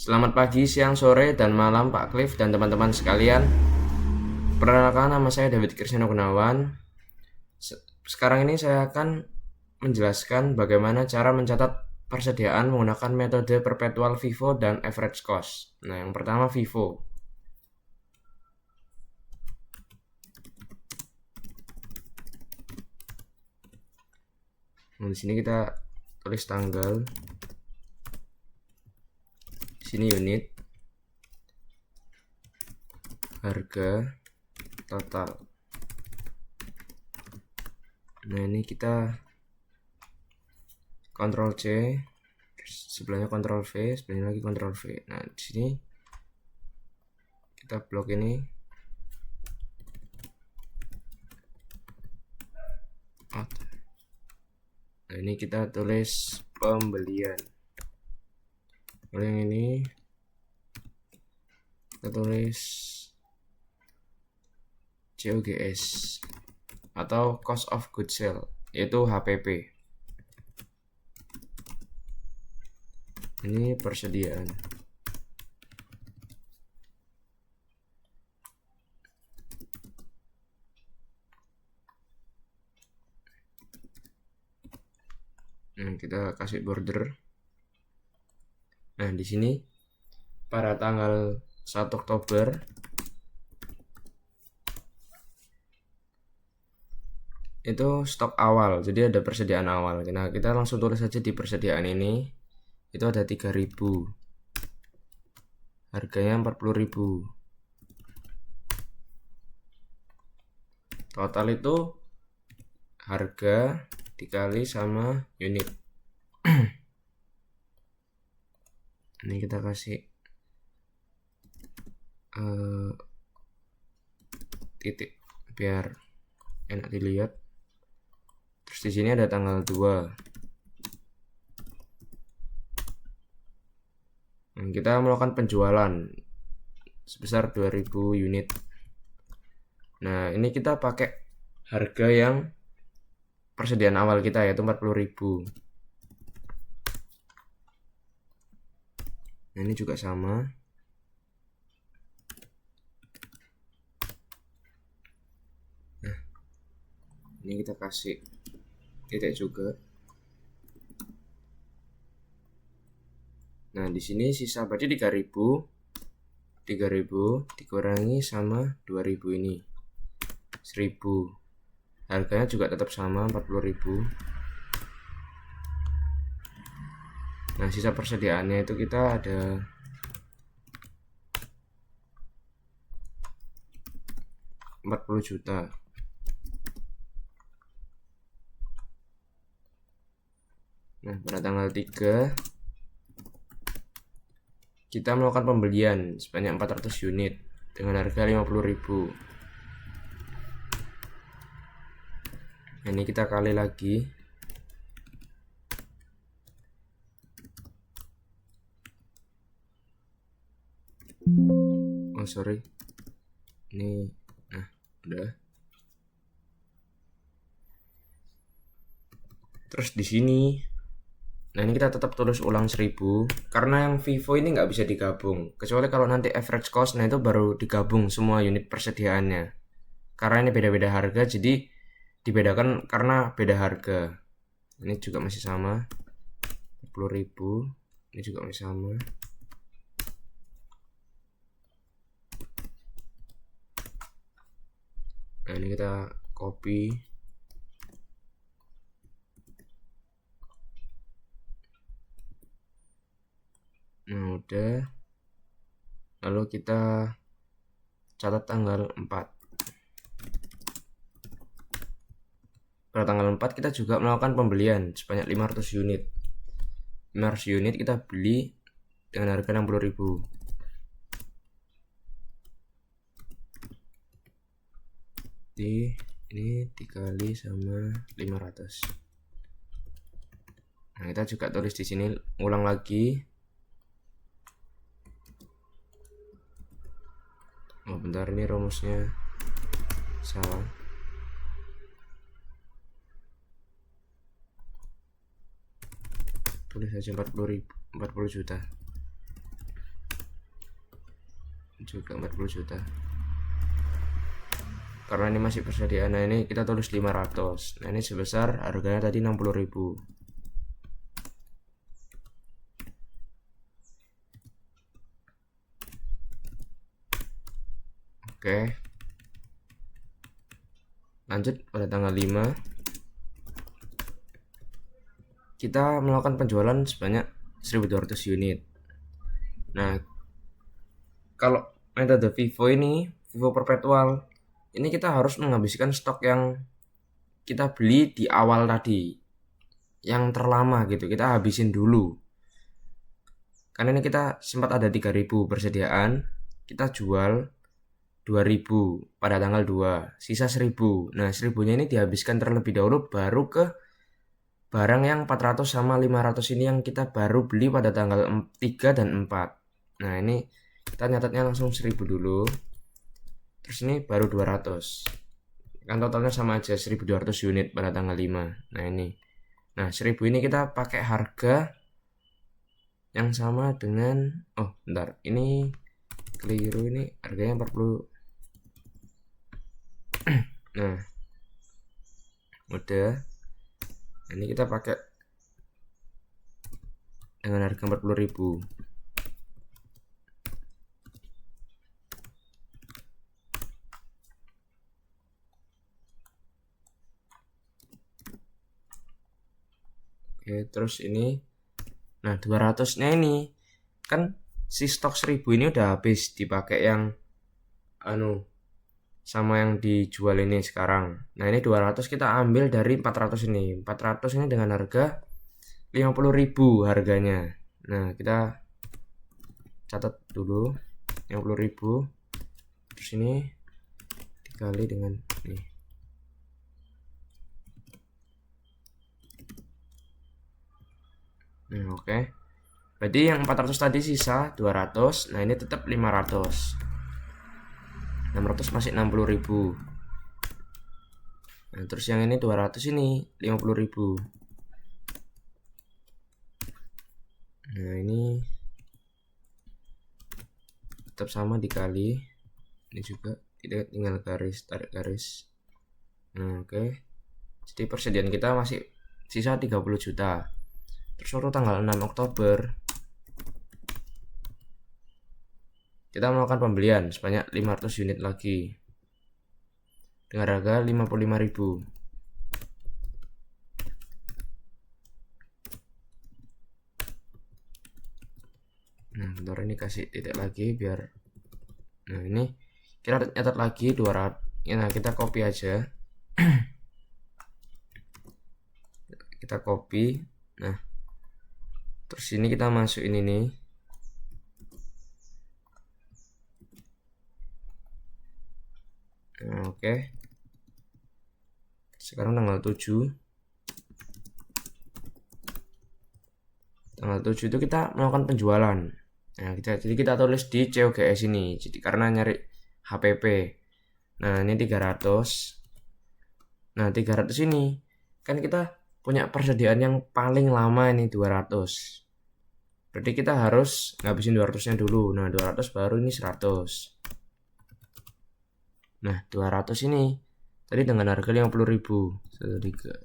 Selamat pagi, siang, sore, dan malam Pak Cliff dan teman-teman sekalian. Perkenalkan, nama saya David Krisnano Gunawan. Sekarang ini saya akan menjelaskan bagaimana cara mencatat persediaan menggunakan metode perpetual FIFO dan average cost. Nah, yang pertama FIFO. Nah, di sini kita tulis tanggal, di sini unit, harga, total. Nah, ini kita Ctrl C, sebelahnya Ctrl V, sebelahnya lagi Ctrl V. Nah, di sini kita blok ini. Nah, ini kita tulis pembelian. Kalau yang ini kita tulis COGS atau cost of goods sold, yaitu HPP. Ini persediaan. Nah, kita kasih border. Nah, di sini pada tanggal 1 Oktober itu stok awal, jadi ada persediaan awal. Nah, kita langsung tulis saja di persediaan ini. Itu ada 3.000. Harganya 40.000. Total itu harga dikali sama unit. Ini kita kasih titik biar enak dilihat. Terus di sini ada tanggal 2. Kita melakukan penjualan sebesar 2000 unit. Nah, ini kita pakai harga yang persediaan awal kita, yaitu 40.000. Nah, ini juga sama. Nah, ini kita kasih titik juga. Nah, di sini sisa berarti 3.000 dikurangi sama 2.000 ini 1.000. Harganya juga tetap sama 40.000. Nah, sisa persediaannya itu kita ada 40 juta. Nah, pada tanggal 3 kita melakukan pembelian sebanyak 400 unit dengan harga 50.000. Nah, ini kita kali lagi. Oh, sorry. Ini udah. Terus di sini, nah ini kita tetap tulis ulang 1000 karena yang FIFO ini nggak bisa digabung, kecuali kalau nanti average cost, nah itu baru digabung semua unit persediaannya. Karena ini beda-beda harga, jadi dibedakan karena beda harga. Ini juga masih sama 40.000, ini juga masih sama. Nah, ini kita copy. Nah, udah. Lalu kita catat tanggal 4. Pada tanggal 4 kita juga melakukan pembelian sebanyak 500 unit. 500 unit kita beli dengan harga 60.000. Ini dikali sama 500. Nah, kita juga tulis di sini ulang lagi. Oh, bentar, ini rumusnya salah. Tulis saja 40 juta. juga 40 juta. Karena ini masih persediaan, nah ini kita tulis 500. Nah ini sebesar harganya tadi 60.000. Oke, lanjut pada tanggal 5 kita melakukan penjualan sebanyak 1200 unit. Nah, kalau metode FIFO ini, FIFO perpetual, ini kita harus menghabiskan stok yang kita beli di awal tadi, yang terlama gitu, kita habisin dulu. Karena ini kita sempat ada 3000 persediaan, kita jual 2000 pada tanggal 2, sisa 1000. Nah, 1000-nya ini dihabiskan terlebih dahulu baru ke barang yang 400 sama 500 ini yang kita baru beli pada tanggal 3 dan 4. Nah, ini kita nyatetnya langsung 1000 dulu. Terus ini baru 200. Kan totalnya sama aja 1200 unit pada tanggal 5. Nah, ini. Nah, 1000 ini kita pakai harga yang sama dengan bentar. Ini keliru, ini harganya 40. Nah, udah. Ini kita pakai dengan harga 40.000. Oke, terus ini. Nah, 200-nya ini kan si stok 1000 ini udah habis dipakai yang sama yang dijual ini sekarang. Nah, ini 200 kita ambil dari 400 ini. 400 ini dengan harga 50.000 harganya. Nah, kita catat dulu 50.000. Terus ini dikali dengan ini. Nah, oke. Berarti yang 400 tadi sisa 200. Nah, ini tetap 500. 600 masih 60.000. Nah, terus yang ini 200 ini 50.000. Nah, ini tetap sama dikali. Ini juga kita tinggal tarik garis. Nah, oke. Jadi persediaan kita masih sisa 30 juta. Terus waktu tanggal 6 Oktober kita melakukan pembelian sebanyak 500 unit lagi dengan harga 55.000. Nah, bentar, ini kasih titik lagi biar. Nah, ini kita catat lagi 200. Nah, kita copy aja. Kita copy. Nah, terus ini kita masukin ini. Nah, oke. Sekarang tanggal 7. Tanggal 7 itu kita melakukan penjualan. Nah, jadi kita tulis di COGS ini. Jadi karena nyari HPP. Nah, ini 300. Nah, 300 ini kan kita punya persediaan yang paling lama ini 200. Berarti kita harus ngabisin 200-nya dulu. Nah, 200 baru ini 100. Nah, 200 ini tadi dengan harga 50.000. 13.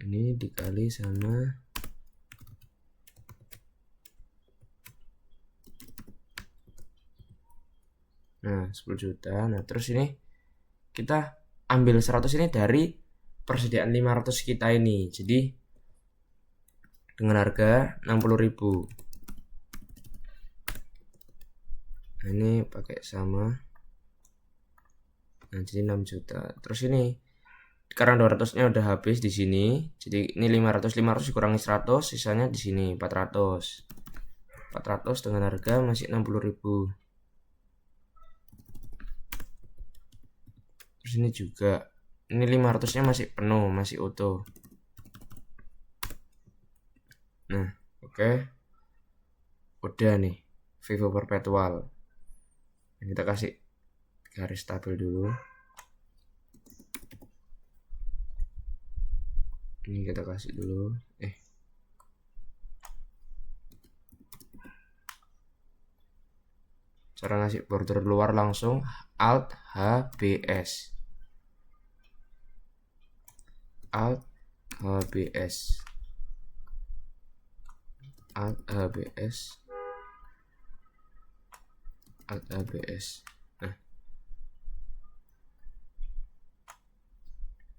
Ini dikali sama nah 10 juta. Nah, terus ini kita ambil 100 ini dari persediaan 500 kita ini. Jadi dengan harga 60.000. Nah, ini pakai sama. Nah, jadi 6 juta. Terus ini karena 200-nya udah habis di sini. Jadi ini 500 dikurangi 100, sisanya di sini 400. 400 dengan harga masih 60.000. Terus ini juga. Ini 500-nya masih penuh, masih utuh. Nah, oke. Udah nih, Vivo perpetual. Kita kasih garis tabel dulu. Ini kita kasih dulu. Sekarang ngasih border luar langsung Alt HBS. Alt HBS. Alt HBS. Alt HBS. Nah,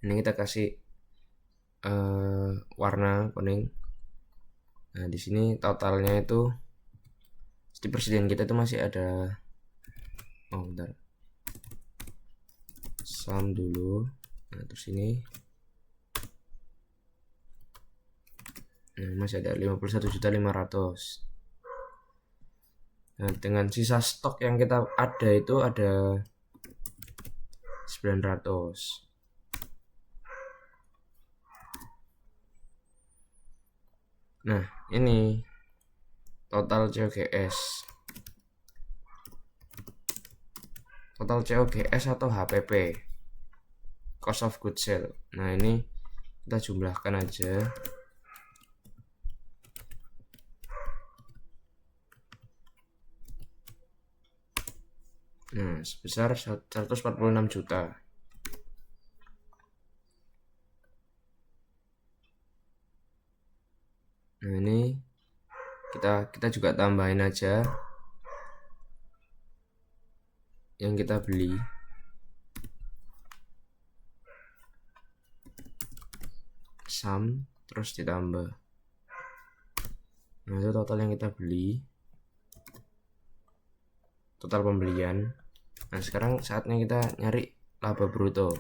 ini kita kasih warna kuning. Nah, di sini totalnya itu di persediaan kita itu masih ada, bentar, sum dulu. Nah, terus ini masih ada 51.500.000. Nah, dengan sisa stok yang kita ada itu ada 900. Nah, ini total COGS. Total COGS atau HPP, cost of goods sold. Nah, ini kita jumlahkan aja. Nah, sebesar 146 juta. Nah, ini kita juga tambahin aja yang kita beli. Sum terus ditambah. Nah, itu total yang kita beli. Total pembelian. Nah, sekarang saatnya kita nyari laba bruto.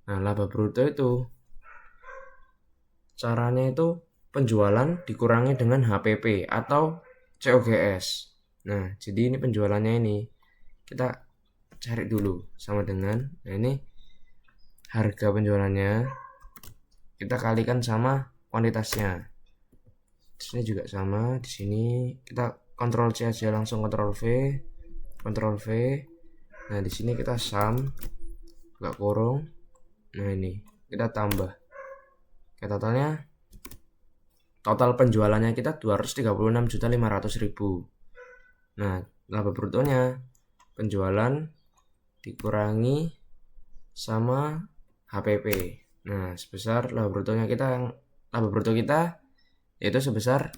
Nah, laba bruto itu caranya itu penjualan dikurangi dengan HPP atau COGS. Nah, jadi ini penjualannya ini kita cari dulu sama dengan, nah ini harga penjualannya kita kalikan sama kuantitasnya. Di sini juga sama, di sini kita Ctrl C aja langsung, Ctrl V. Nah, di sini kita sum buka kurung. Nah, ini kita tambah. Kayak totalnya, total penjualannya kita 236.500.000. Nah, laba brutonya penjualan dikurangi sama HPP. Nah, sebesar laba bruto kita yaitu sebesar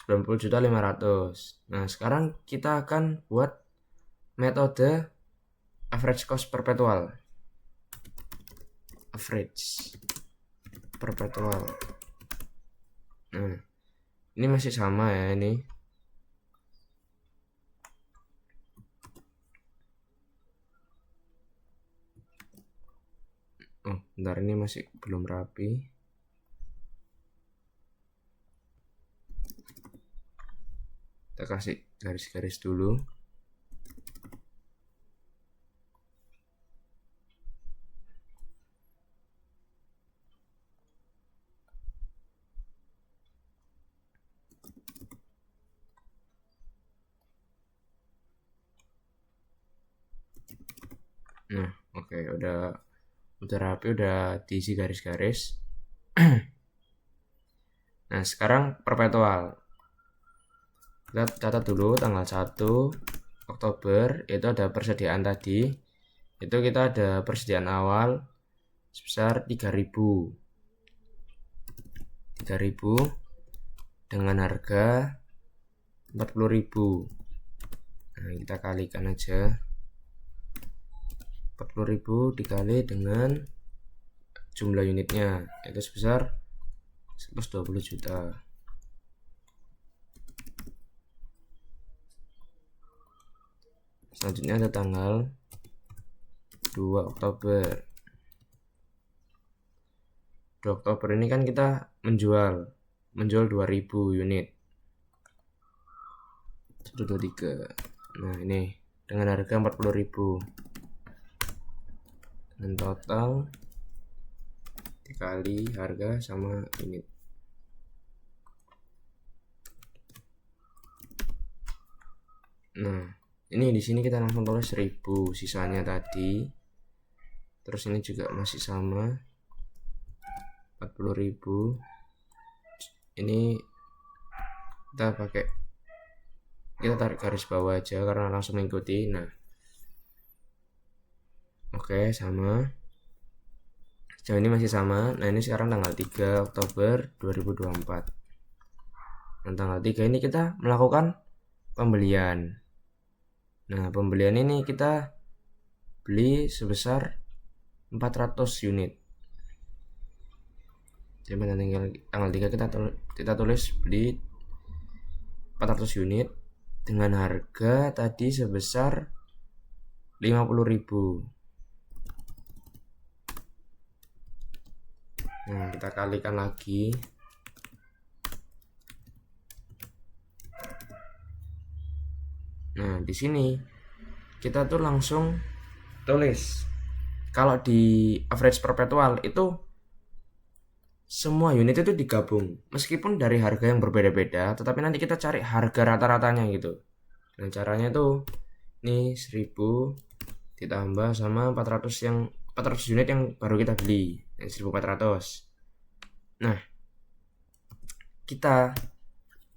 90.500.000. Nah, sekarang kita akan buat metode average cost perpetual. Nah, ini masih sama ya ini. Bentar, ini masih belum rapi. Kita kasih garis-garis dulu. Nah, oke, udah rapi, udah diisi garis-garis. Nah, sekarang perpetual. Kita catat dulu tanggal 1 Oktober, itu ada persediaan tadi. Itu kita ada persediaan awal sebesar 3.000 dengan harga 40.000. Nah, kita kalikan aja. 40.000 dikali dengan jumlah unitnya, itu sebesar 120 juta. Selanjutnya ada tanggal 2 Oktober. 2 Oktober ini kan kita menjual 2000 unit. 123. Nah, ini dengan harga 40.000. Dan total dikali harga sama unit. Nah, ini di sini kita langsung tulis 1000 sisanya tadi. Terus ini juga masih sama 40.000. Ini kita pakai kita tarik garis bawah aja karena langsung mengikuti. Nah, oke, sama. Sejauh ini masih sama. Nah, ini sekarang tanggal 3 Oktober 2024. Nah, tanggal 3 ini kita melakukan pembelian. Nah, pembelian ini kita beli sebesar 400 unit. Jadi tanggal 3 kita tulis beli 400 unit dengan harga tadi sebesar 50.000. Nah, kita kalikan lagi. Nah, di sini kita tuh langsung tulis. Kalau di average perpetual itu semua unit itu digabung. Meskipun dari harga yang berbeda-beda, tetapi nanti kita cari harga rata-ratanya gitu. Nah, caranya tuh ini 1000 ditambah sama 400 unit yang baru kita beli, yang 1400. Nah, kita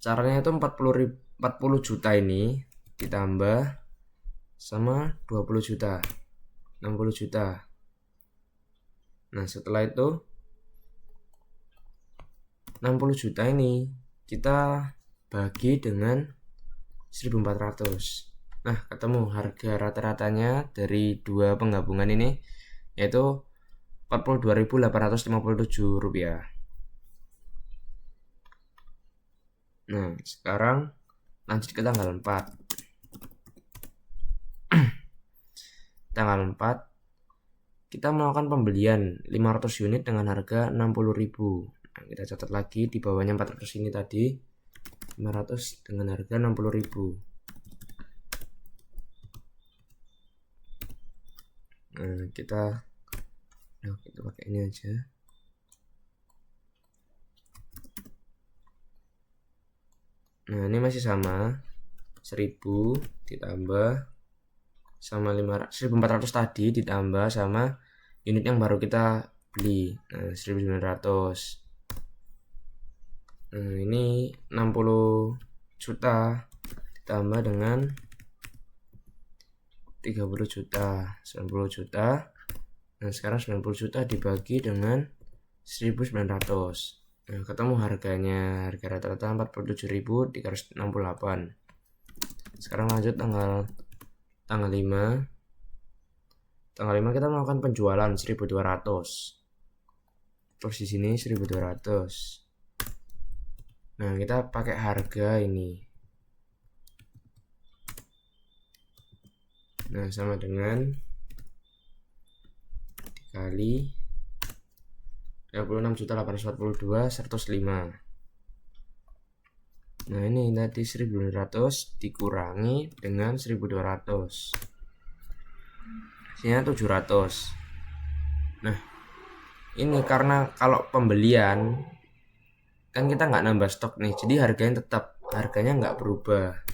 caranya itu 40 juta ini ditambah sama 20 juta, 60 juta. Nah, setelah itu 60 juta ini kita bagi dengan 1400. Nah, ketemu harga rata-ratanya dari dua penggabungan ini yaitu Rp42.857. Nah, sekarang lanjut ke tanggal 4. Tanggal 4 kita melakukan pembelian 500 unit dengan harga 60.000. Nah, kita catat lagi di bawahnya 400 ini tadi 500 dengan harga 60.000. Nah, kita pakai ini aja. Nah, ini masih sama 1000 ditambah sama 1400 tadi ditambah sama unit yang baru kita beli. Nah, 1900. Nah, ini 60 juta ditambah dengan 30 juta, 90 juta. Nah, sekarang 90 juta dibagi dengan 1900. Nah, ketemu harganya. Harga rata-rata 47.368. Sekarang lanjut tanggal 5. Tanggal 5 kita melakukan penjualan 1200. Terus di sini 1200. Nah, kita pakai harga ini. Nah, sama dengan dikali 36.842 105. Nah, ini tadi 1200 dikurangi dengan 1200. Sini 700. Nah, ini karena kalau pembelian kan kita nggak nambah stok nih, jadi harganya nggak berubah,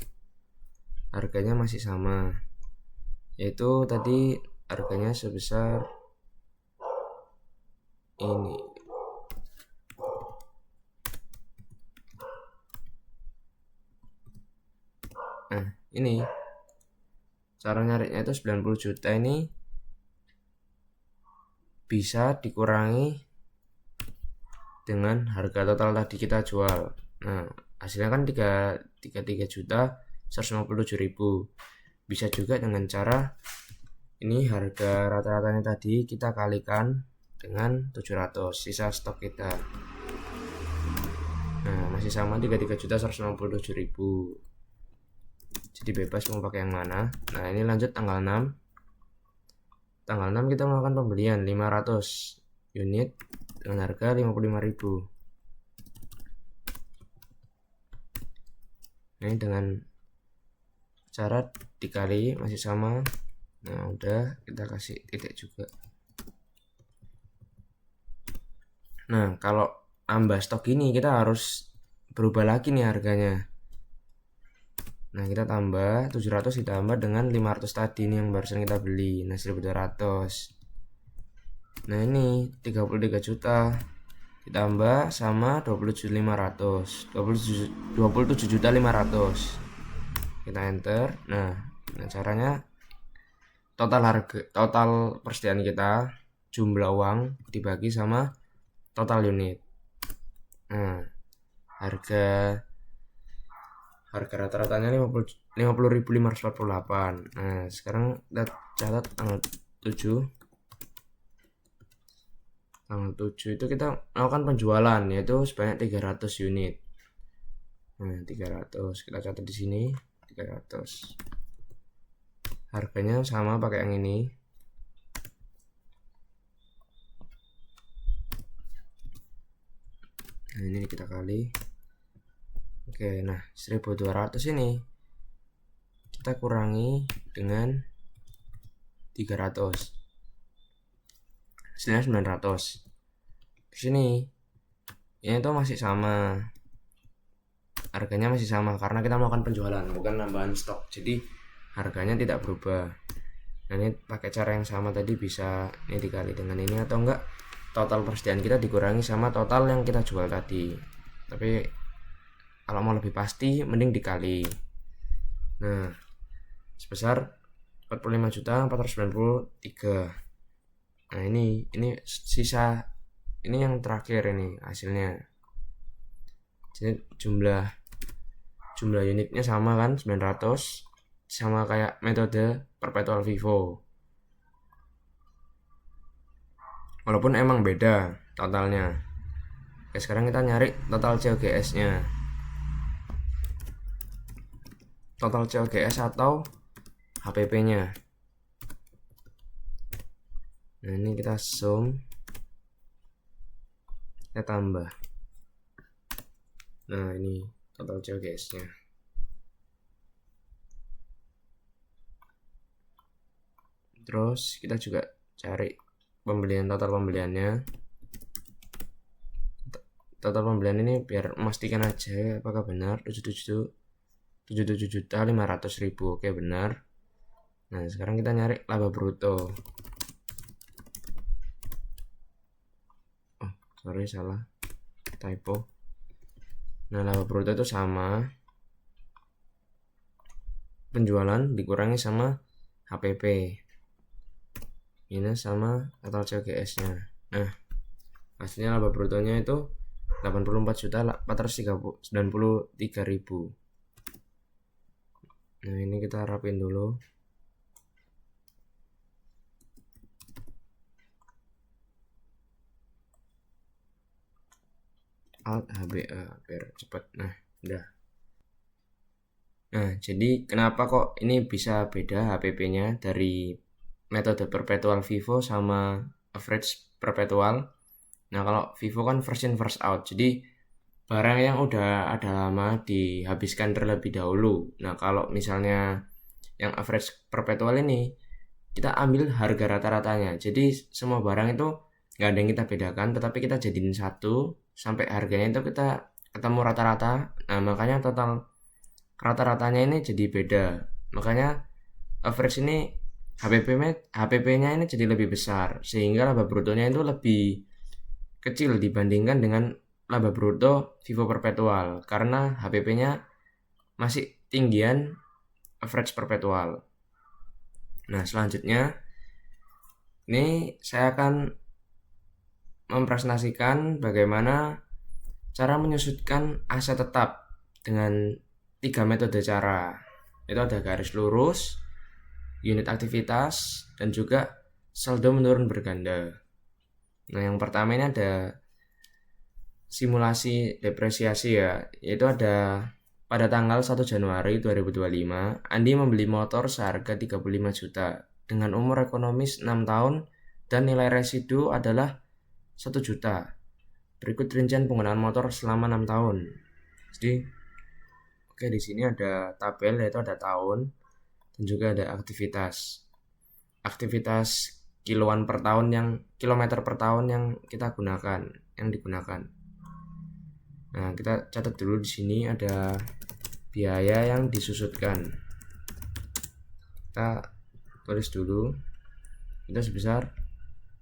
harganya masih sama, yaitu tadi harganya sebesar ini. Nah, ini cara nyarinya itu 90 juta ini bisa dikurangi dengan harga total tadi kita jual. Nah, hasilnya kan 33 juta 157.000. Bisa juga dengan cara ini harga rata-ratanya tadi kita kalikan dengan 700 sisa stok kita. Nah, masih sama 33 juta 157.000. Jadi bebas mau pakai yang mana. Nah, ini lanjut tanggal 6. Tanggal 6 kita melakukan pembelian 500 unit dengan harga 55.000. Nah, ini dengan cara dikali masih sama. Nah, udah kita kasih titik juga. Nah, kalau tambah stok ini kita harus berubah lagi nih harganya. Nah, kita tambah 700 ditambah dengan 500 tadi ini yang barusan kita beli. Nah, 1200. Nah, ini 33 juta ditambah sama 27.500. 27.500. kita enter. Nah caranya total persediaan kita, jumlah uang dibagi sama total unit. Nah harga rata-ratanya 50.548. Nah sekarang kita catat tanggal 7 itu kita melakukan penjualan yaitu sebanyak 300 unit. Nah 300 kita catat di sini 300. Harganya sama pakai yang ini. Nah ini kita kali. Oke, nah 1.200 ini kita kurangi dengan 300. Hasilnya 900. Di sini ini tuh masih sama. Harganya masih sama karena kita melakukan penjualan, bukan nambahan stok. Jadi harganya tidak berubah. Nah ini pakai cara yang sama tadi, bisa ini dikali dengan ini atau enggak total persediaan kita dikurangi sama total yang kita jual tadi. Tapi kalau mau lebih pasti mending dikali. Nah sebesar 45.493. Nah ini sisa, ini yang terakhir ini hasilnya. Jadi jumlah unitnya sama kan 900, sama kayak metode perpetual FIFO, walaupun emang beda totalnya. Oke, sekarang kita nyari total COGS nya, total COGS atau HPP nya. Nah ini kita zoom, kita tambah. Nah ini total COGS nya. Terus kita juga cari total pembeliannya. Total pembelian ini biar memastikan aja apakah benar 77.500.000. Oke benar. Nah sekarang kita nyari laba bruto. Oh sorry, salah, typo. Nah laba bruto itu sama penjualan dikurangi sama HPP minus sama total COGS nya. Nah hasilnya laba brutonya itu 84.493.000. Nah ini kita rapin dulu. Alt HBA biar cepat. Nah udah. Nah jadi kenapa kok ini bisa beda HPP-nya dari metode perpetual FIFO sama average perpetual? Nah kalau FIFO kan first in first out, jadi barang yang udah ada lama dihabiskan terlebih dahulu. Nah kalau misalnya yang average perpetual ini kita ambil harga rata-ratanya, jadi semua barang itu nggak ada yang kita bedakan, tetapi kita jadiin satu sampai harganya itu kita ketemu rata-rata. Nah makanya total rata-ratanya ini jadi beda, makanya average ini HPP-nya ini jadi lebih besar, sehingga laba brutonya itu lebih kecil dibandingkan dengan laba bruto FIFO perpetual karena HPP-nya masih tinggian average perpetual. Nah selanjutnya ini saya akan mempresentasikan bagaimana cara menyusutkan aset tetap dengan 3 metode cara. Itu ada garis lurus, unit aktivitas, dan juga saldo menurun berganda. Nah yang pertama ini ada simulasi depresiasi ya, yaitu ada pada tanggal 1 Januari 2025 Andi membeli motor seharga 35 juta dengan umur ekonomis 6 tahun dan nilai residu adalah 1 juta. Berikut rincian penggunaan motor selama 6 tahun. Jadi oke, di sini ada tabel, yaitu ada tahun dan juga ada aktivitas kiloan per tahun, yang kilometer per tahun yang digunakan. Nah kita catat dulu, di sini ada biaya yang disusutkan, kita tulis dulu, itu sebesar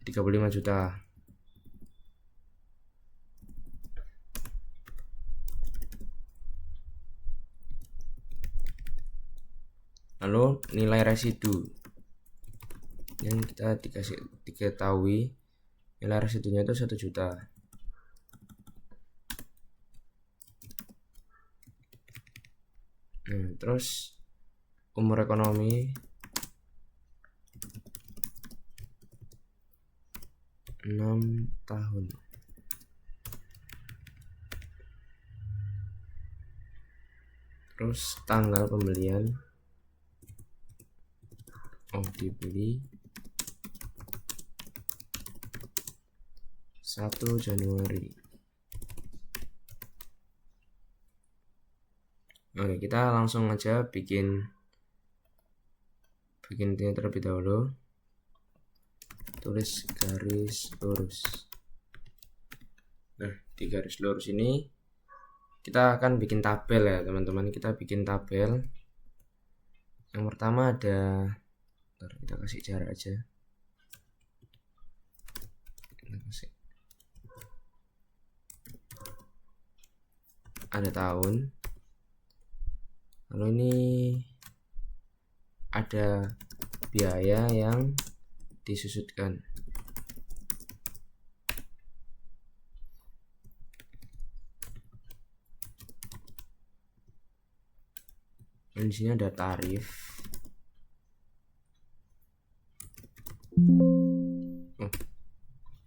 35 juta. Lalu nilai residu yang kita diketahui nilai residunya itu 1 juta. Terus umur ekonomi 6 tahun. Terus tanggal pembelian, dibeli 1 Januari. Oke, kita langsung aja bikin ini terlebih dahulu. Tulis garis lurus. Nah, di garis lurus ini kita akan bikin tabel ya teman-teman. Kita bikin tabel. Yang pertama ada, kita kasih jarak aja. Ada tahun. Lalu ini ada biaya yang disusutkan. Dan di sini ada tarif.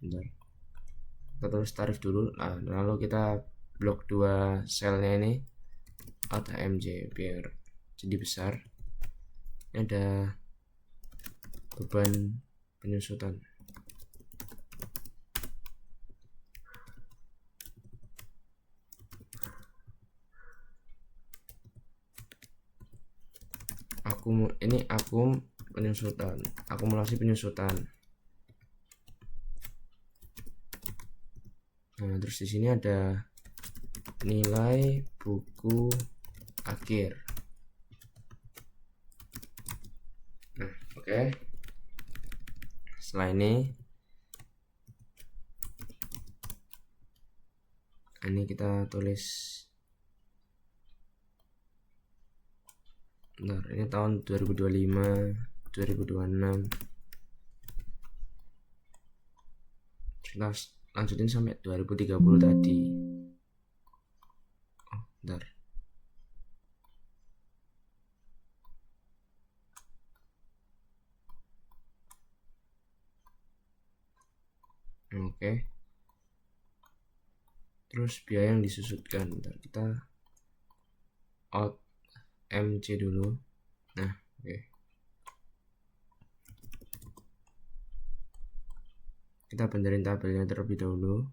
Bentar. Kita tulis tarif dulu. Nah, lalu kita blok 2 selnya ini Alt MJ biar jadi besar. Ini ada beban penyusutan. Ini penyusutan, akumulasi penyusutan. Nah, terus di sini ada nilai buku akhir. Nah, oke. Setelah ini kita tulis. Bentar, ini tahun 2025, 2026. Kita lanjutin sampai 2030 tadi. Bentar. Oke. Terus biaya yang disusutkan. Bentar, kita Alt MC dulu. Nah, oke. Kita benerin tabelnya terlebih dahulu.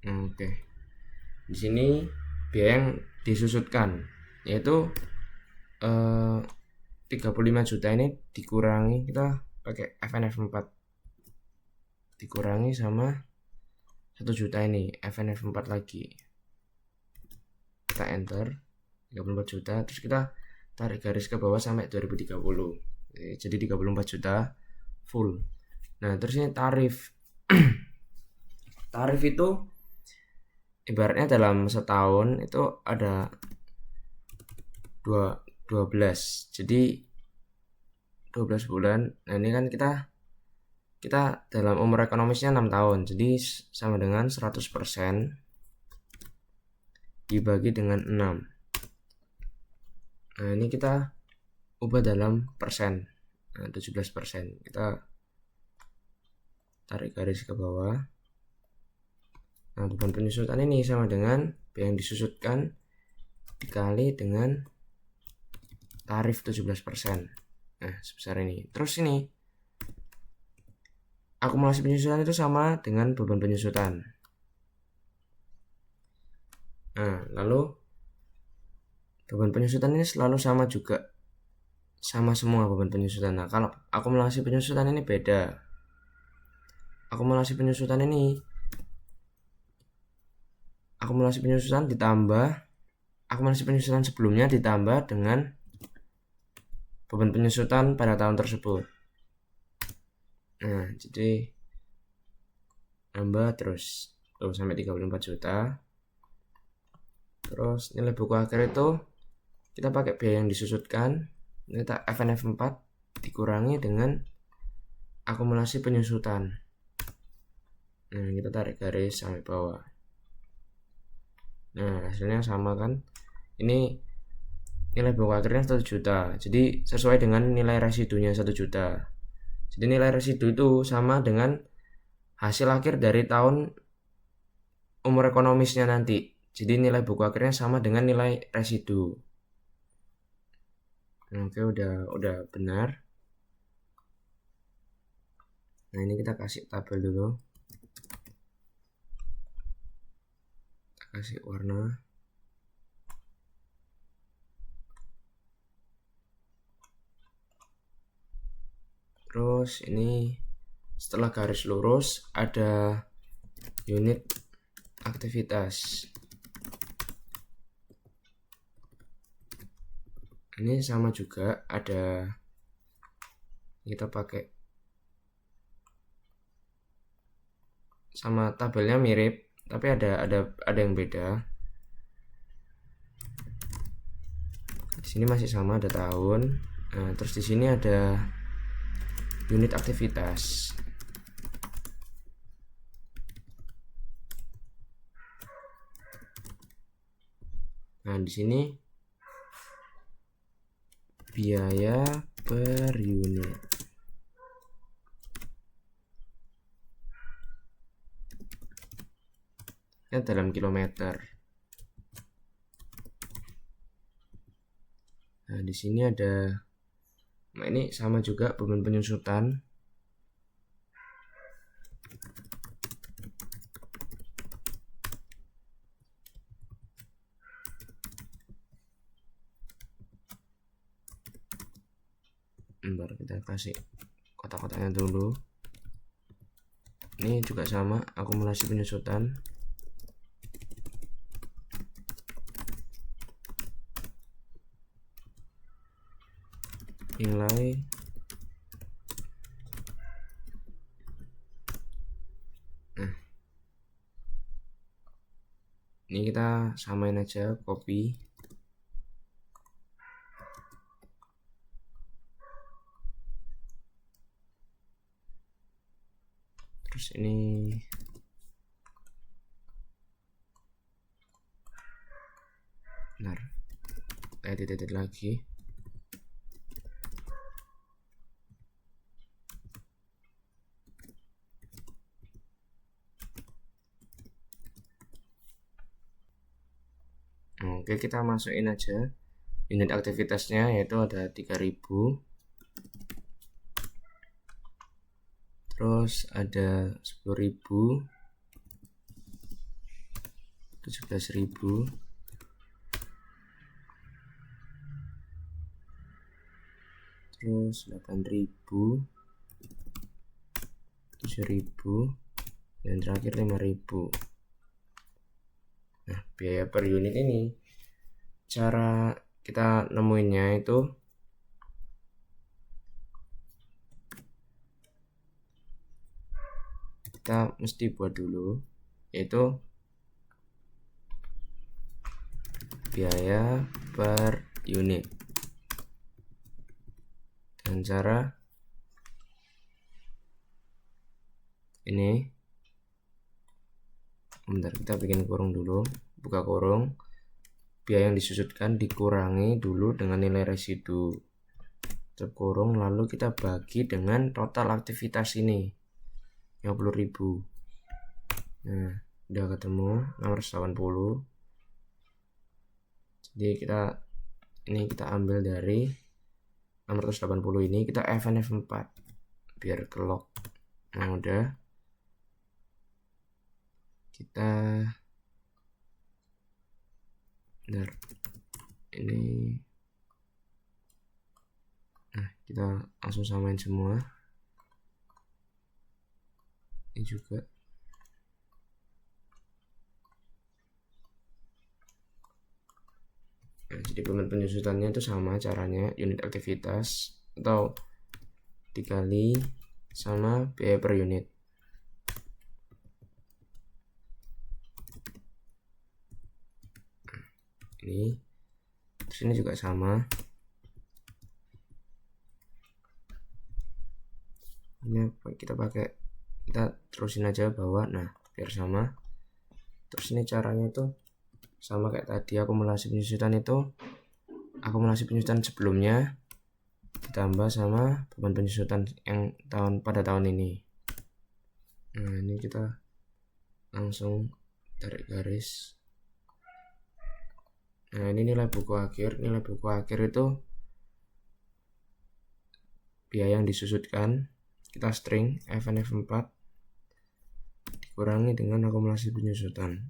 Oke. Di sini biaya yang disusutkan yaitu 35 juta ini dikurangi, kita pakai FNF 4 dikurangi sama 1 juta ini FNF 4 lagi. Kita enter 34 juta, terus kita tarik garis ke bawah sampai 2030. Jadi 34 juta full. Nah, terus ini tarif. Tarif itu ibaratnya dalam setahun itu ada 12. Jadi 12 bulan. Nah, ini kan kita dalam umur ekonomisnya 6 tahun. Jadi sama dengan 100% dibagi dengan 6. Nah, ini kita ubah dalam persen. Nah, 17%. Kita tarik garis ke bawah. Nah, beban penyusutan ini sama dengan biaya yang disusutkan dikali dengan tarif 17%. Nah, sebesar ini. Terus ini akumulasi penyusutan itu sama dengan beban penyusutan. Nah, lalu beban penyusutan ini selalu sama juga. Sama semua beban penyusutan. Nah, kalau akumulasi penyusutan ini beda. Akumulasi penyusutan ditambah akumulasi penyusutan sebelumnya ditambah dengan beban penyusutan pada tahun tersebut. Nah, jadi nambah terus sampai 34 juta. Terus nilai buku akhir itu kita pakai biaya yang disusutkan, kita FNF 4 dikurangi dengan akumulasi penyusutan. Nah, kita tarik garis sampai bawah. Nah, hasilnya sama kan? Ini nilai buku akhirnya 1 juta. Jadi sesuai dengan nilai residunya 1 juta. Jadi nilai residu itu sama dengan hasil akhir dari tahun umur ekonomisnya nanti. Jadi nilai buku akhirnya sama dengan nilai residu. Oke, udah benar. Nah, ini kita kasih tabel dulu. Kita kasih warna. Terus ini setelah garis lurus ada unit aktivitas. Ini sama juga, ada kita pakai sama tabelnya mirip, tapi ada yang beda. Di sini masih sama, ada tahun. Nah, terus di sini ada unit aktivitas. Nah, di sini biaya per unit. Ya, dalam kilometer. Nah, di sini ada, nah ini sama juga beban penyusutan. Bentar, kita kasih kotak-kotaknya dulu. Ini juga sama, akumulasi penyusutan. Nilai ini kita samain aja, copy. Terus ini benar, edit lagi. Oke, kita masukin aja unit aktivitasnya, yaitu ada 3000. Terus ada 10.000, 17.000, terus 8.000, 7.000, dan terakhir 5.000. Nah, biaya per unit ini cara kita nemuinnya itu kita mesti buat dulu, yaitu biaya per unit. Dan cara ini, bentar, kita bikin kurung dulu, buka kurung, biaya yang disusutkan dikurangi dulu dengan nilai residu, tutup kurung, lalu kita bagi dengan total aktivitas ini 50.000. Nah, udah ketemu 680. Jadi kita ambil dari 680 ini, kita FNF 4 biar kelok. Nah, udah, kita bentar, ini, nah kita langsung samain semua. Ini juga Jadi beban penyusutannya itu sama caranya, unit aktivitas atau dikali sama biaya per unit. Ini terus ini juga sama, ini kita terusin aja bawah, nah biar sama. Terus ini caranya itu sama kayak tadi, akumulasi penyusutan sebelumnya ditambah sama beban penyusutan yang pada tahun ini. Nah ini kita langsung tarik garis. Nah ini nilai buku akhir itu biaya yang disusutkan, kita string FNF4 dikurangi dengan akumulasi penyusutan.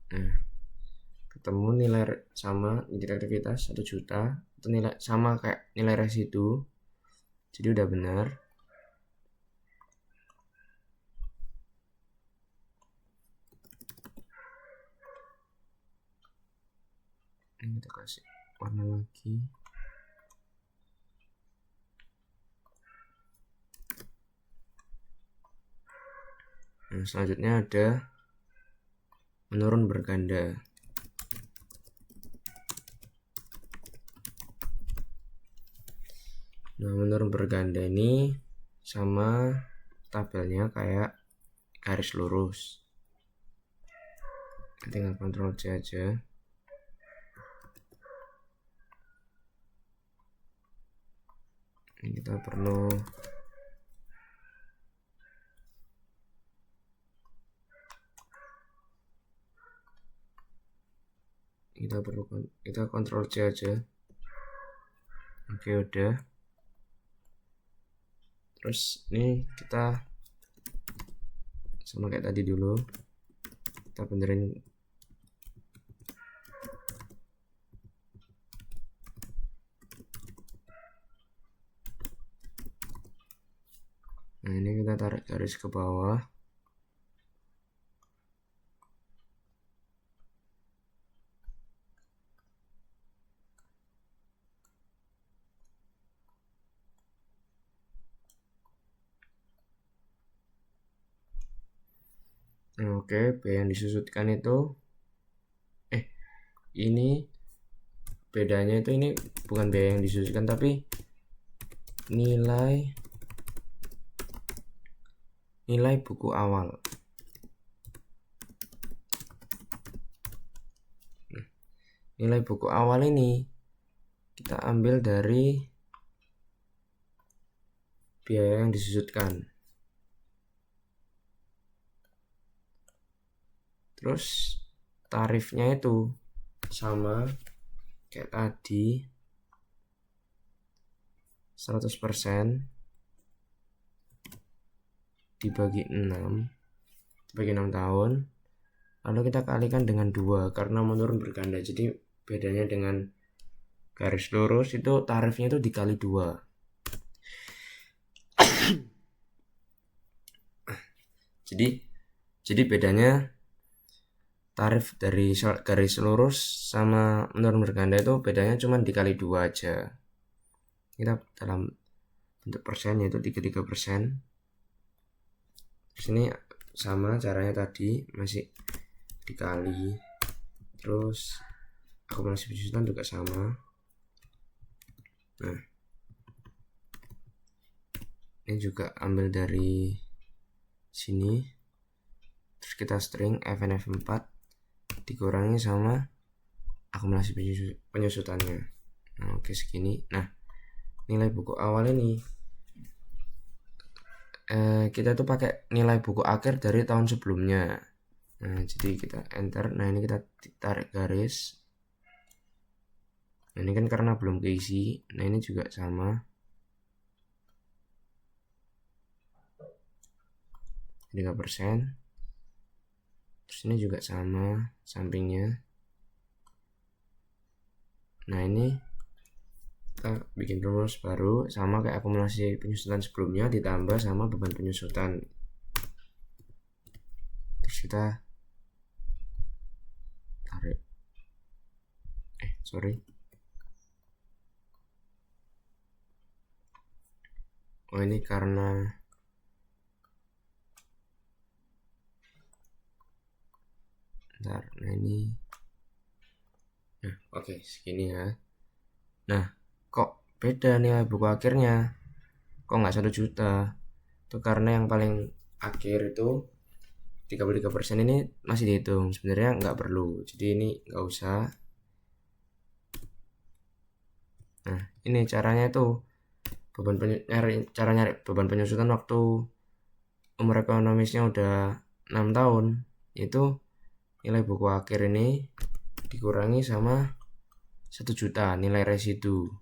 Nah ketemu nilai sama unit aktivitas 1 juta, itu nilai sama kayak nilai residu, jadi udah benar. Ini kita kasih warna lagi. Nah selanjutnya ada menurun berganda. Nah menurun berganda ini sama tabelnya kayak garis lurus, tinggal Ctrl C aja. Ini kita perlu kita Ctrl C aja. Oke udah. Terus ini kita sama kayak tadi dulu, kita benerin. Nah ini kita tarik garis ke bawah. Nah, oke, biaya yang disusutkan itu ini bedanya itu, ini bukan biaya yang disusutkan tapi nilai buku awal. Nilai buku awal ini kita ambil dari biaya yang disusutkan. Terus tarifnya itu sama kayak tadi, 100% dibagi 6 tahun, lalu kita kalikan dengan 2 karena menurun berganda. Jadi bedanya dengan garis lurus itu tarifnya itu dikali 2. jadi bedanya tarif dari garis lurus sama menurun berganda itu bedanya cuma dikali 2 aja. Kita dalam bentuk persen yaitu 33%. Terus ini sama caranya tadi, masih dikali, terus akumulasi penyusutan juga sama. Nah ini juga ambil dari sini, terus kita string FNF4 dikurangi sama akumulasi penyusutannya. Nah oke segini. Nah nilai buku awal ini kita tuh pakai nilai buku akhir dari tahun sebelumnya. Nah jadi kita enter. Nah ini kita tarik garis. Nah, ini kan karena belum keisi. Nah ini juga sama, 3%. Terus ini juga sama sampingnya. Nah ini kita bikin rumus baru sama kayak akumulasi penyusutan sebelumnya ditambah sama beban penyusutan. Terus kita sorry. Oh, ini karena bentar, nah ini oke, segini ya. Nah, kok beda nilai buku akhirnya, kok nggak 1 juta? Itu karena yang paling akhir itu 33% ini masih dihitung, sebenarnya nggak perlu, jadi ini nggak usah. Nah, ini caranya itu cara nyari beban penyusutan waktu umur ekonomisnya udah 6 tahun, itu nilai buku akhir ini dikurangi sama 1 juta nilai residu.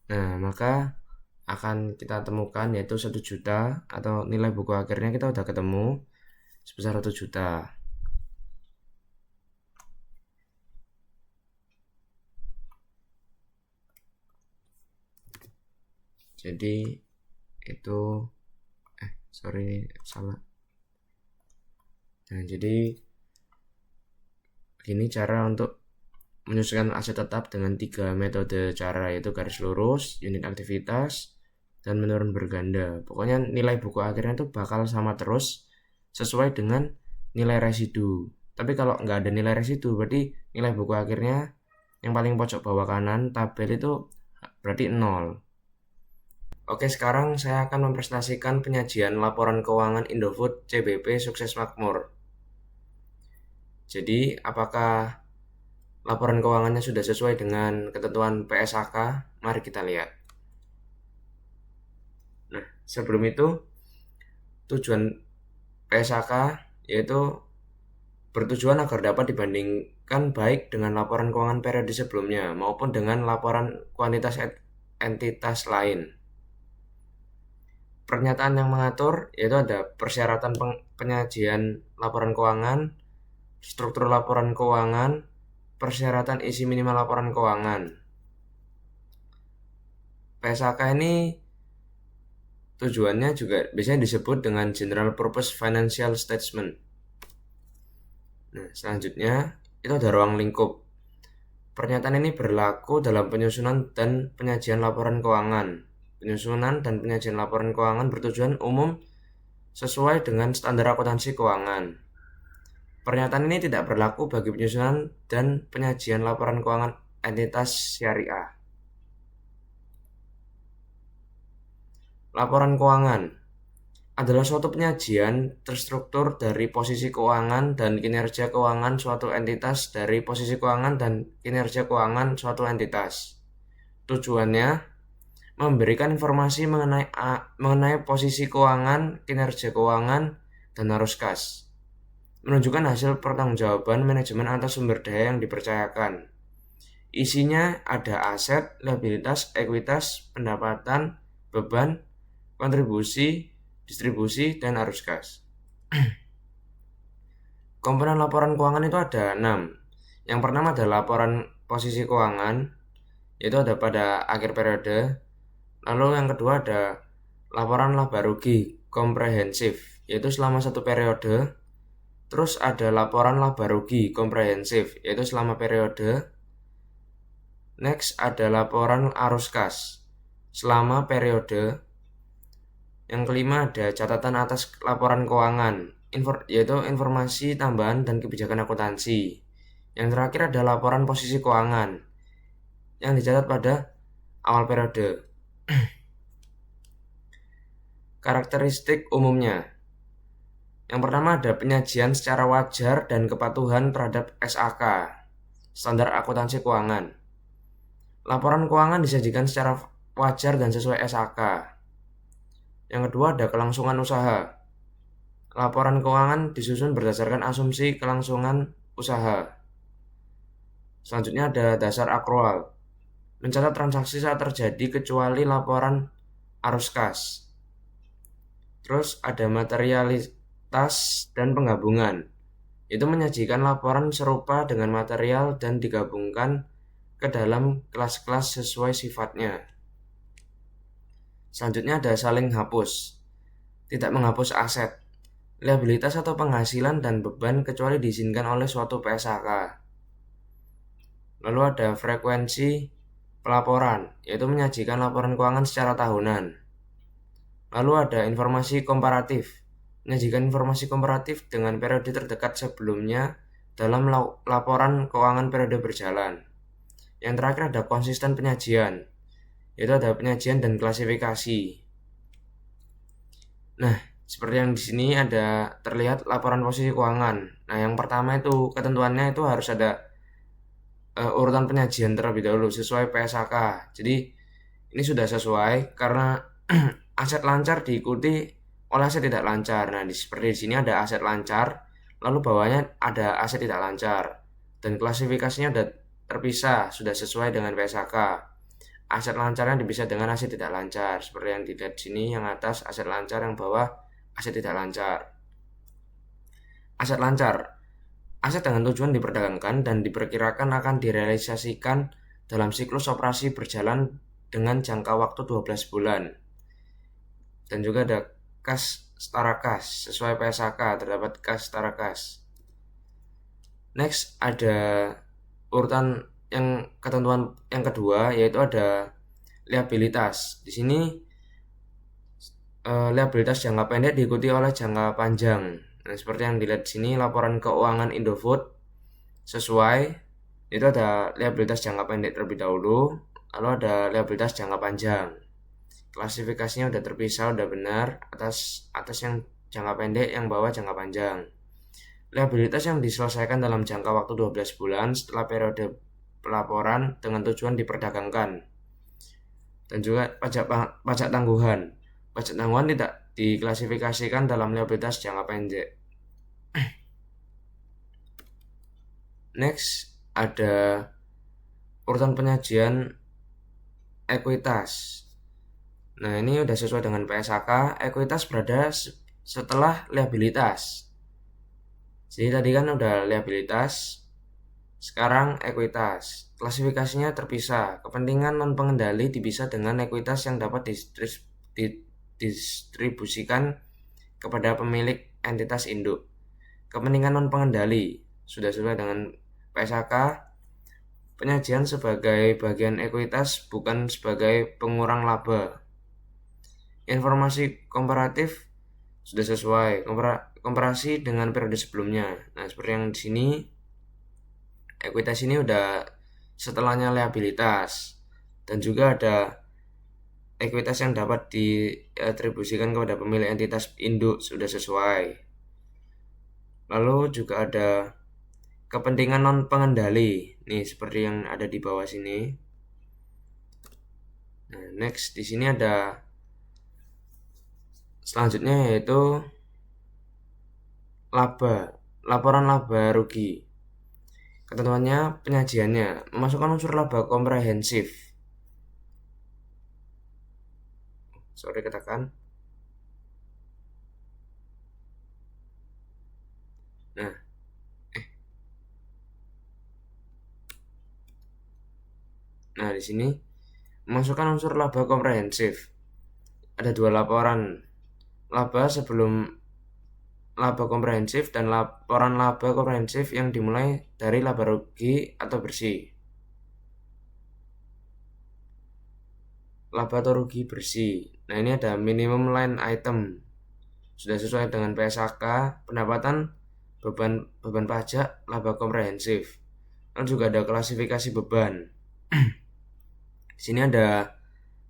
Nah, maka akan kita temukan yaitu 1 juta, atau nilai buku akhirnya kita udah ketemu sebesar 1 juta. Jadi itu sorry, salah. Nah, jadi ini cara untuk menyusunkan aset tetap dengan 3 metode cara, yaitu garis lurus, unit aktivitas, dan menurun berganda. Pokoknya nilai buku akhirnya itu bakal sama terus sesuai dengan nilai residu. Tapi kalau nggak ada nilai residu, berarti nilai buku akhirnya yang paling pojok bawah kanan tabel itu berarti 0. Oke, sekarang saya akan mempresentasikan penyajian laporan keuangan Indofood CBP sukses makmur. Jadi, apakah laporan keuangannya sudah sesuai dengan ketentuan PSAK? Mari kita lihat. Nah, sebelum itu, tujuan PSAK yaitu bertujuan agar dapat dibandingkan baik dengan laporan keuangan periode sebelumnya maupun dengan laporan kuantitas entitas lain. Pernyataan yang mengatur yaitu ada persyaratan penyajian laporan keuangan, struktur laporan keuangan, persyaratan isi minimal laporan keuangan. PSAK ini tujuannya juga biasanya disebut dengan General Purpose Financial Statement. Nah, selanjutnya itu ada ruang lingkup. Pernyataan ini berlaku dalam penyusunan dan penyajian laporan keuangan. Penyusunan dan penyajian laporan keuangan bertujuan umum sesuai dengan standar akuntansi keuangan. Pernyataan ini tidak berlaku bagi penyusunan dan penyajian laporan keuangan entitas syariah. Laporan keuangan adalah suatu penyajian terstruktur dari posisi keuangan dan kinerja keuangan suatu entitas dari posisi keuangan dan kinerja keuangan suatu entitas. Tujuannya memberikan informasi mengenai posisi keuangan, kinerja keuangan, dan arus kas. Menunjukkan hasil pertanggungjawaban manajemen atas sumber daya yang dipercayakan. Isinya ada aset, liabilitas, ekuitas, pendapatan, beban, kontribusi, distribusi, dan arus kas. Komponen laporan keuangan itu ada 6. Yang pertama adalah laporan posisi keuangan, yaitu ada pada akhir periode. Lalu yang kedua ada laporan laba rugi komprehensif, yaitu selama 1 periode. Terus ada laporan laba rugi komprehensif, yaitu selama periode. Next ada laporan arus kas selama periode. Yang kelima ada catatan atas laporan keuangan, yaitu informasi tambahan dan kebijakan akuntansi. Yang terakhir ada laporan posisi keuangan yang dicatat pada awal periode. Karakteristik umumnya. Yang pertama ada penyajian secara wajar dan kepatuhan terhadap SAK, standar akuntansi keuangan. Laporan keuangan disajikan secara wajar dan sesuai SAK. Yang kedua ada kelangsungan usaha. Laporan keuangan disusun berdasarkan asumsi kelangsungan usaha. Selanjutnya ada dasar akrual. Mencatat transaksi saat terjadi kecuali laporan arus kas. Terus ada materialitas dan penggabungan. Itu menyajikan laporan serupa dengan material dan digabungkan ke dalam kelas-kelas sesuai sifatnya. Selanjutnya ada saling hapus. Tidak menghapus aset, liabilitas atau penghasilan dan beban kecuali diizinkan oleh suatu PSAK. Lalu ada frekuensi pelaporan, yaitu menyajikan laporan keuangan secara tahunan. Lalu ada informasi komparatif, menyajikan informasi komparatif dengan periode terdekat sebelumnya dalam laporan keuangan periode berjalan. Yang terakhir ada konsisten penyajian, yaitu ada penyajian dan klasifikasi. Nah, seperti yang di sini ada terlihat laporan posisi keuangan. Nah, yang pertama itu ketentuannya itu harus ada urutan penyajian terlebih dahulu sesuai PSAK. Jadi ini sudah sesuai karena aset lancar diikuti oleh aset tidak lancar. Nah, seperti di sini ada aset lancar, lalu bawahnya ada aset tidak lancar, dan klasifikasinya sudah terpisah, sudah sesuai dengan PSAK. Aset lancarnya dipisah dengan aset tidak lancar, seperti yang dilihat di sini, yang atas aset lancar, yang bawah aset tidak lancar. Aset lancar, aset dengan tujuan diperdagangkan dan diperkirakan akan direalisasikan dalam siklus operasi berjalan dengan jangka waktu 12 bulan. Dan juga ada kas setara kas, sesuai PSAK terdapat kas setara kas. Next ada urutan yang ketentuan yang kedua, yaitu ada liabilitas. Di sini liabilitas jangka pendek diikuti oleh jangka panjang. Nah, seperti yang dilihat di sini, laporan keuangan Indofood sesuai, itu ada liabilitas jangka pendek terlebih dahulu, lalu ada liabilitas jangka panjang. Klasifikasinya udah terpisah, udah benar, atas yang jangka pendek, yang bawah jangka panjang. Liabilitas yang diselesaikan dalam jangka waktu 12 bulan setelah periode pelaporan dengan tujuan diperdagangkan. Dan juga pajak tangguhan. Pajak tangguhan tidak diklasifikasikan dalam liabilitas jangka pendek. Next ada urutan penyajian ekuitas. Nah, ini udah sesuai dengan PSAK. Ekuitas berada setelah liabilitas. Jadi tadi kan udah liabilitas, sekarang ekuitas. Klasifikasinya terpisah. Kepentingan non pengendali dipisah dengan ekuitas yang dapat didistribusikan kepada pemilik entitas induk. Kepentingan non pengendali sudah sesuai dengan PSAK. Penyajian sebagai bagian ekuitas, bukan sebagai pengurang laba. Informasi komparatif sudah sesuai, komparasi dengan periode sebelumnya. Nah, seperti yang di sini, ekuitas ini udah setelahnya liabilitas, dan juga ada ekuitas yang dapat diatribusikan kepada pemilik entitas induk, sudah sesuai. Lalu juga ada kepentingan non pengendali, nih seperti yang ada di bawah sini. Nah, next di sini ada selanjutnya, yaitu laba, laporan laba rugi. Ketentuannya, penyajiannya memasukkan unsur laba komprehensif. Nah, di sini memasukkan unsur laba komprehensif. Ada dua laporan, laba sebelum laba komprehensif dan laporan laba komprehensif yang dimulai dari laba rugi atau bersih. Laba atau rugi bersih. Nah, ini ada minimum line item. Sudah sesuai dengan PSAK, pendapatan, beban pajak, laba komprehensif. Lalu juga ada klasifikasi beban. Di sini ada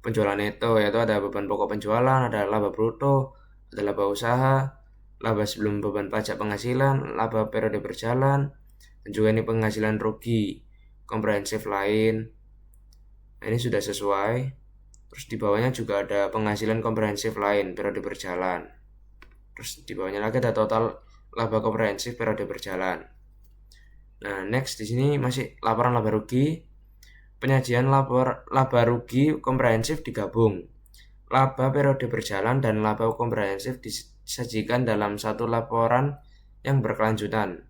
penjualan neto, yaitu ada beban pokok penjualan, ada laba bruto, ada laba usaha, laba sebelum beban pajak penghasilan, laba periode berjalan, dan juga ini penghasilan rugi komprehensif lain. Nah, ini sudah sesuai. Terus di bawahnya juga ada penghasilan komprehensif lain periode berjalan. Terus di bawahnya lagi ada total laba komprehensif periode berjalan. Nah, next di sini masih laporan laba rugi. Penyajian laba rugi komprehensif digabung. Laba periode berjalan dan laba komprehensif disajikan dalam satu laporan yang berkelanjutan.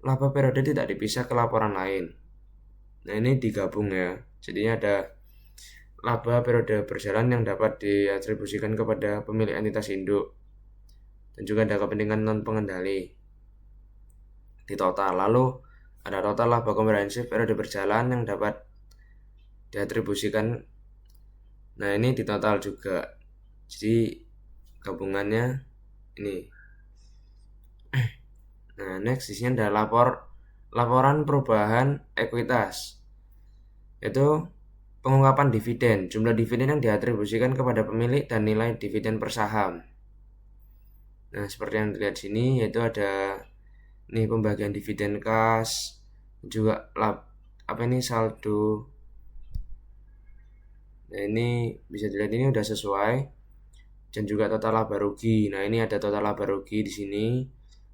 Laba periode tidak dipisah ke laporan lain. Nah, ini digabung ya. Jadinya ada laba periode berjalan yang dapat diatribusikan kepada pemilik entitas induk. Dan juga ada kepentingan non pengendali di total. Lalu ada total laba komprehensif periode berjalan yang dapat diatribusikan. Nah, ini di total juga. Jadi gabungannya ini. Nah, next di sini ada laporan perubahan ekuitas. Itu pengungkapan dividen, jumlah dividen yang diatribusikan kepada pemilik dan nilai dividen per saham. Nah, seperti yang dilihat sini yaitu ada nih pembagian dividen kas, juga saldo. Nah, ini bisa dilihat ini udah sesuai, dan juga total laba rugi. Nah, ini ada total laba rugi di sini,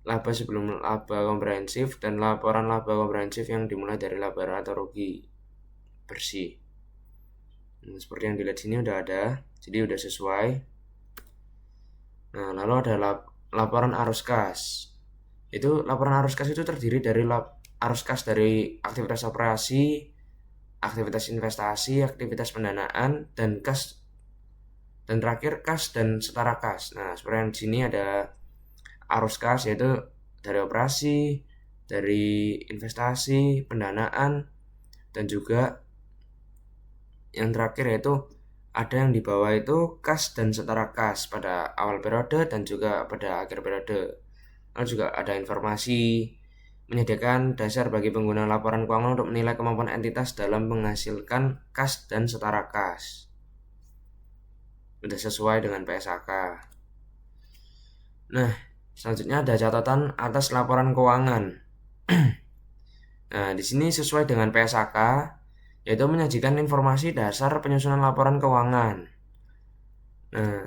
laba sebelum laba komprehensif, dan laporan laba komprehensif yang dimulai dari laba atau rugi bersih. Nah, seperti yang dilihat sini udah ada, jadi udah sesuai. Nah, lalu ada laporan arus kas. Itu laporan arus kas itu terdiri dari arus kas dari aktivitas operasi, aktivitas investasi, aktivitas pendanaan, dan kas, dan terakhir kas dan setara kas. Nah, seperti yang di sini ada arus kas yaitu dari operasi, dari investasi, pendanaan, dan juga yang terakhir yaitu ada yang di bawah itu kas dan setara kas pada awal periode dan juga pada akhir periode. Lalu juga ada informasi menyediakan dasar bagi pengguna laporan keuangan untuk menilai kemampuan entitas dalam menghasilkan kas dan setara kas. Sudah sesuai dengan PSAK. Nah, selanjutnya ada catatan atas laporan keuangan. Nah, di sini sesuai dengan PSAK, yaitu menyajikan informasi dasar penyusunan laporan keuangan. Nah,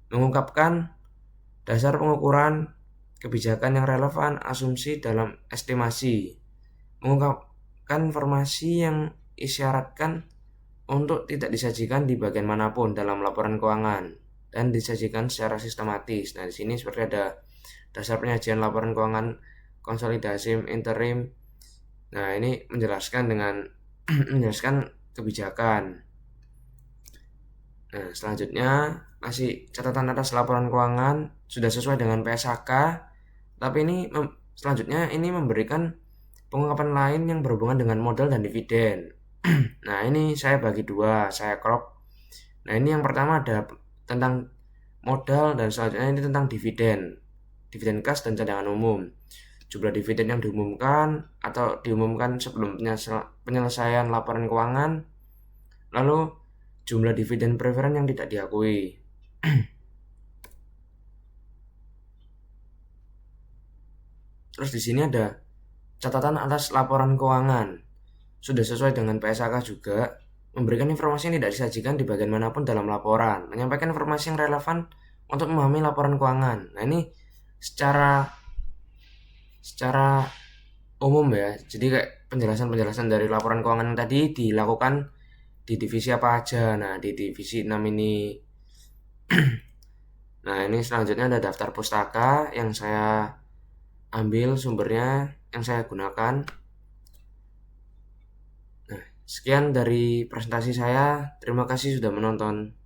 mengungkapkan dasar pengukuran kebijakan yang relevan, asumsi dalam estimasi, mengungkapkan informasi yang isyaratkan untuk tidak disajikan di bagian manapun dalam laporan keuangan dan disajikan secara sistematis. Nah, di sini seperti ada dasar penyajian laporan keuangan konsolidasi interim. Nah, ini menjelaskan menjelaskan kebijakan. Nah, selanjutnya masih catatan atas laporan keuangan sudah sesuai dengan PSAK, tapi ini selanjutnya ini memberikan pengungkapan lain yang berhubungan dengan modal dan dividen. Nah, ini saya bagi dua, saya crop. Nah, ini yang pertama ada tentang modal, dan selanjutnya ini tentang dividen kas dan cadangan umum. Jumlah dividen yang diumumkan atau diumumkan sebelum penyelesaian laporan keuangan, lalu jumlah dividen preferen yang tidak diakui. Terus di sini ada catatan atas laporan keuangan. Sudah sesuai dengan PSAK juga, memberikan informasi yang tidak disajikan di bagian manapun dalam laporan, menyampaikan informasi yang relevan untuk memahami laporan keuangan. Nah, ini secara umum ya. Jadi kayak penjelasan dari laporan keuangan yang tadi dilakukan di divisi apa aja. Nah, di divisi 6 ini. Nah, ini selanjutnya ada daftar pustaka yang saya ambil sumbernya, yang saya gunakan. Nah, sekian dari presentasi saya. Terima kasih sudah menonton.